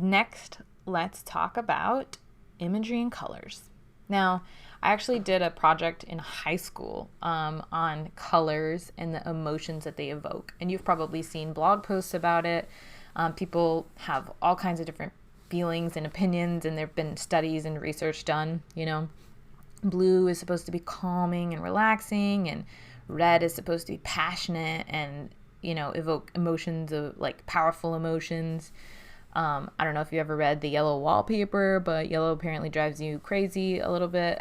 Next, let's talk about imagery and colors. Now, I actually did a project in high school on colors and the emotions that they evoke. And you've probably seen blog posts about it. People have all kinds of different feelings and opinions, and there have been studies and research done. Blue is supposed to be calming and relaxing, and red is supposed to be passionate and, evoke emotions of like powerful emotions. I don't know if you ever read the Yellow Wallpaper, but yellow apparently drives you crazy a little bit.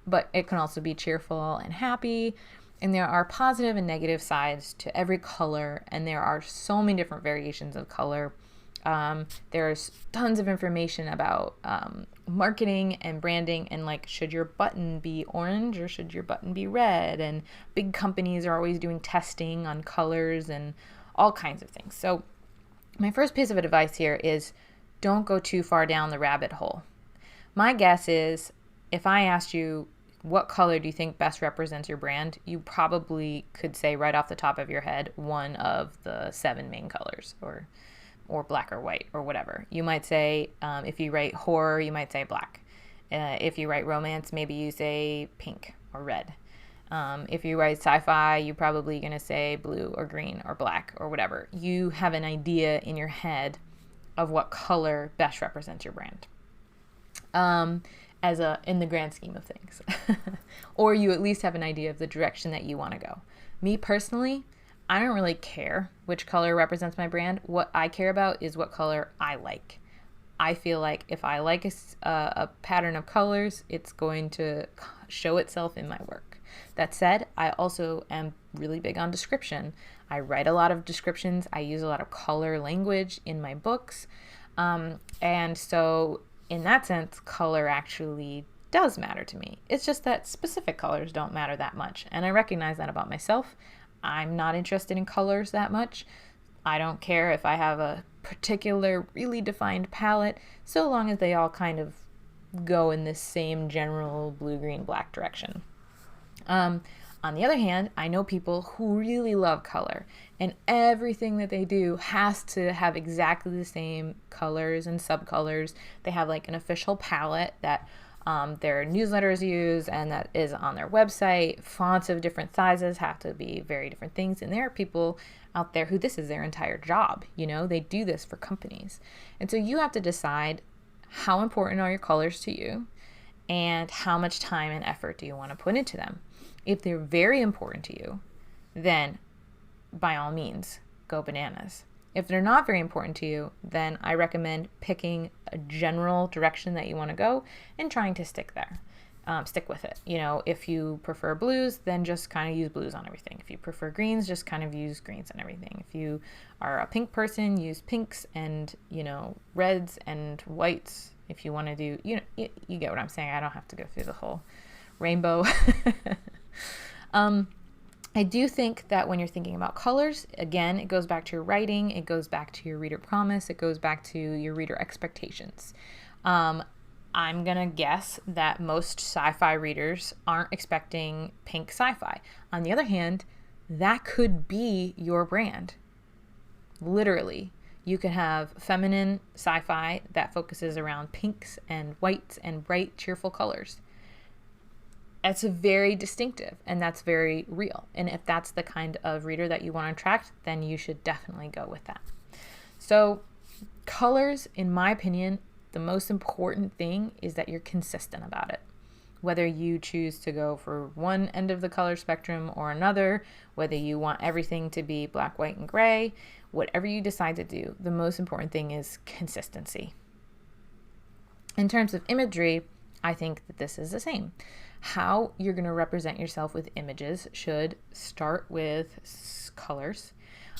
But it can also be cheerful and happy. And there are positive and negative sides to every color, and there are so many different variations of color. There's tons of information about marketing and branding, and like, should your button be orange or should your button be red? And big companies are always doing testing on colors and all kinds of things. So my first piece of advice here is don't go too far down the rabbit hole. My guess is if I asked you what color do you think best represents your brand, you probably could say right off the top of your head one of the 7 main colors, or black or white or whatever. You might say, if you write horror, you might say black. If you write romance, maybe you say pink or red. If you write sci-fi, you're probably going to say blue or green or black or whatever. You have an idea in your head of what color best represents your brand, in the grand scheme of things. Or you at least have an idea of the direction that you want to go. Me personally, I don't really care which color represents my brand. What I care about is what color I like. I feel like if I like a pattern of colors, it's going to show itself in my work. That said, I also am really big on description. I write a lot of descriptions. I use a lot of color language in my books. And so in that sense, color actually does matter to me. It's just that specific colors don't matter that much. And I recognize that about myself. I'm not interested in colors that much. I don't care if I have a particular really defined palette, so long as they all kind of go in this same general blue, green, black direction. On the other hand, I know people who really love color, and everything that they do has to have exactly the same colors and subcolors. They have like an official palette that their newsletters use, and that is on their website. Fonts of different sizes have to be very different things. And there are people out there who this is their entire job. They do this for companies. And so you have to decide how important are your colors to you, and how much time and effort do you want to put into them. If they're very important to you, then by all means, go bananas. If they're not very important to you, then I recommend picking a general direction that you want to go and trying to stick there. Stick with it. If you prefer blues, then just kind of use blues on everything. If you prefer greens, just kind of use greens on everything. If you are a pink person, use pinks and, reds and whites. If you want to do, you get what I'm saying. I don't have to go through the whole rainbow. I do think that when you're thinking about colors, again, it goes back to your writing, it goes back to your reader promise, it goes back to your reader expectations. I'm going to guess that most sci-fi readers aren't expecting pink sci-fi. On the other hand, that could be your brand. Literally, you could have feminine sci-fi that focuses around pinks and whites and bright, cheerful colors. That's very distinctive, and that's very real. And if that's the kind of reader that you want to attract, then you should definitely go with that. So colors, in my opinion, the most important thing is that you're consistent about it. Whether you choose to go for one end of the color spectrum or another, whether you want everything to be black, white, and gray, whatever you decide to do, the most important thing is consistency. In terms of imagery, I think that this is the same. How you're going to represent yourself with images should start with colors,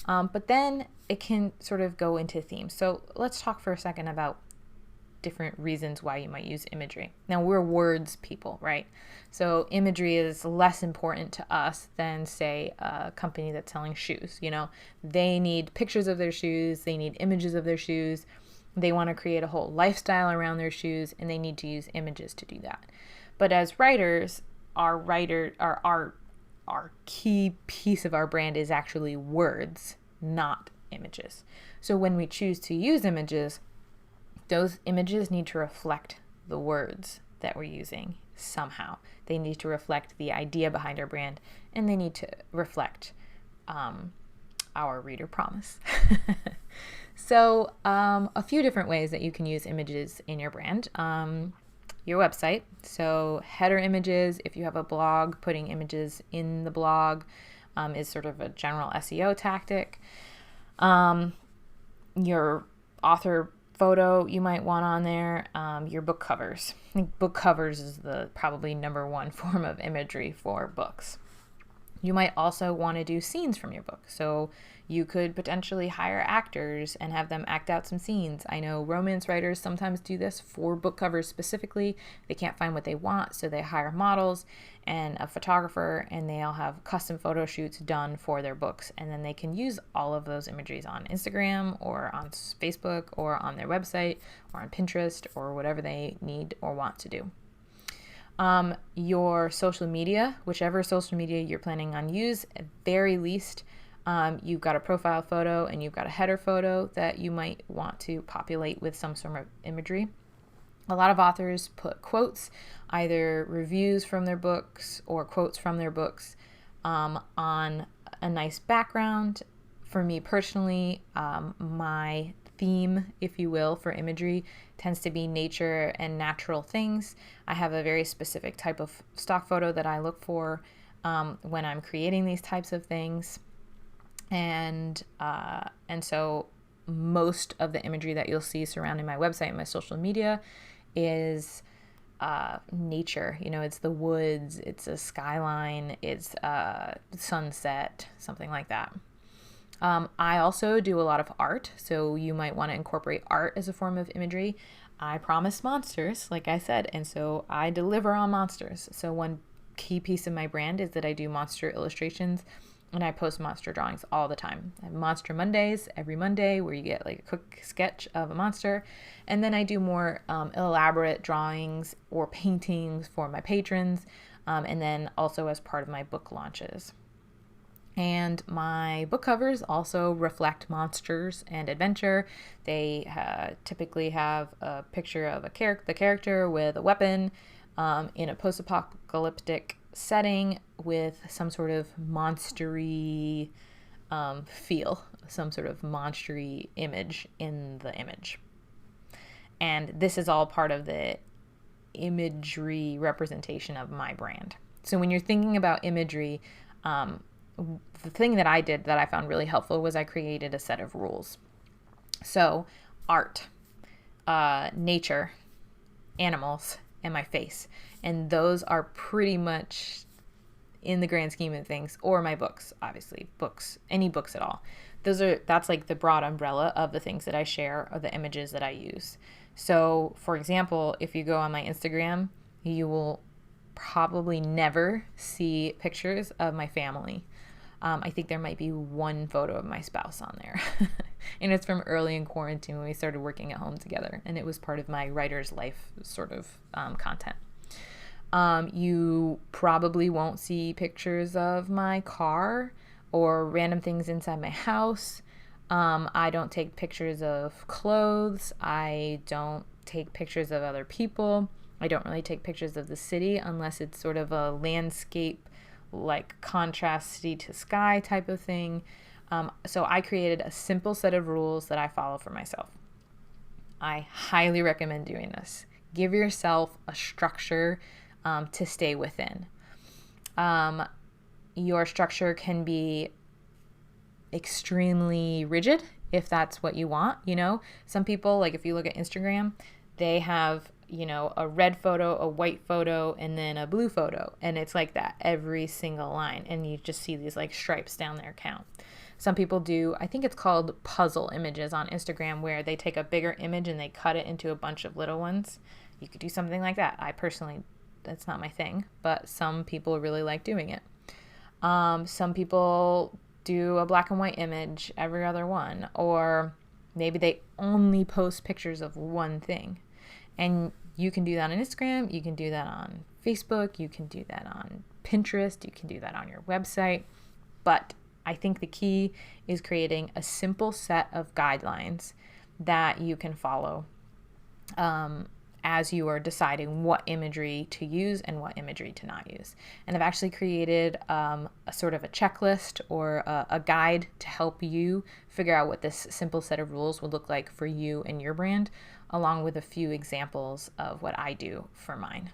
but then it can sort of go into themes. So let's talk for a second about different reasons why you might use imagery. Now, we're words people, right? So imagery is less important to us than, say, a company that's selling shoes. They need pictures of their shoes, they need images of their shoes, they want to create a whole lifestyle around their shoes, and they need to use images to do that. But as writers, our key piece of our brand is actually words, not images. So when we choose to use images, those images need to reflect the words that we're using somehow. They need to reflect the idea behind our brand, and they need to reflect our reader promise. So a few different ways that you can use images in your brand. Your website, so header images. If you have a blog, putting images in the blog is sort of a general SEO tactic. Your author photo you might want on there. Your book covers. I think book covers is the probably number one form of imagery for books. You might also want to do scenes from your book. So you could potentially hire actors and have them act out some scenes. I know romance writers sometimes do this for book covers specifically. They can't find what they want, so they hire models and a photographer, and they all have custom photo shoots done for their books. And then they can use all of those imageries on Instagram or on Facebook or on their website or on Pinterest or whatever they need or want to do. Your social media, whichever social media you're planning on use, at very least, you've got a profile photo and you've got a header photo that you might want to populate with some sort of imagery. A lot of authors put quotes, either reviews from their books or quotes from their books, on a nice background. For me personally, my theme, if you will, for imagery tends to be nature and natural things. I have a very specific type of stock photo that I look for when I'm creating these types of things. And so most of the imagery that you'll see surrounding my website and my social media is nature. You know, it's the woods, it's a skyline, it's sunset, something like that. I also do a lot of art, so you might want to incorporate art as a form of imagery. I promise monsters, like I said, and so I deliver on monsters. So one key piece of my brand is that I do monster illustrations, and I post monster drawings all the time. I have Monster Mondays every Monday where you get like a quick sketch of a monster, and then I do more elaborate drawings or paintings for my patrons, and then also as part of my book launches. And my book covers also reflect monsters and adventure. They typically have a picture of the character with a weapon in a post-apocalyptic setting with some sort of monstery feel, some sort of monstery image in the image. And this is all part of the imagery representation of my brand. So when you're thinking about imagery, the thing that I did that I found really helpful was I created a set of rules. So art, nature, animals, and my face. And those are pretty much, in the grand scheme of things, or my books, obviously, books, any books at all. That's like the broad umbrella of the things that I share or the images that I use. So for example, if you go on my Instagram, you will probably never see pictures of my family. I think there might be one photo of my spouse on there. And it's from early in quarantine when we started working at home together. And it was part of my writer's life sort of content. You probably won't see pictures of my car or random things inside my house. I don't take pictures of clothes. I don't take pictures of other people. I don't really take pictures of the city unless it's sort of a landscape, like contrasty to sky type of thing. So I created a simple set of rules that I follow for myself. I highly recommend doing this. Give yourself a structure to stay within. Your structure can be extremely rigid if that's what you want. You know, some people, like if you look at Instagram, they have, you know, a red photo, a white photo, and then a blue photo. And it's like that every single line. And you just see these like stripes down their account. Some people do, I think it's called puzzle images on Instagram, where they take a bigger image and they cut it into a bunch of little ones. You could do something like that. I personally, that's not my thing, but some people really like doing it. Some people do a black and white image every other one, or maybe they only post pictures of one thing. And you can do that on Instagram, you can do that on Facebook, you can do that on Pinterest, you can do that on your website. But I think the key is creating a simple set of guidelines that you can follow as you are deciding what imagery to use and what imagery to not use. And I've actually created a sort of a checklist or a guide to help you figure out what this simple set of rules would look like for you and your brand, along with a few examples of what I do for mine.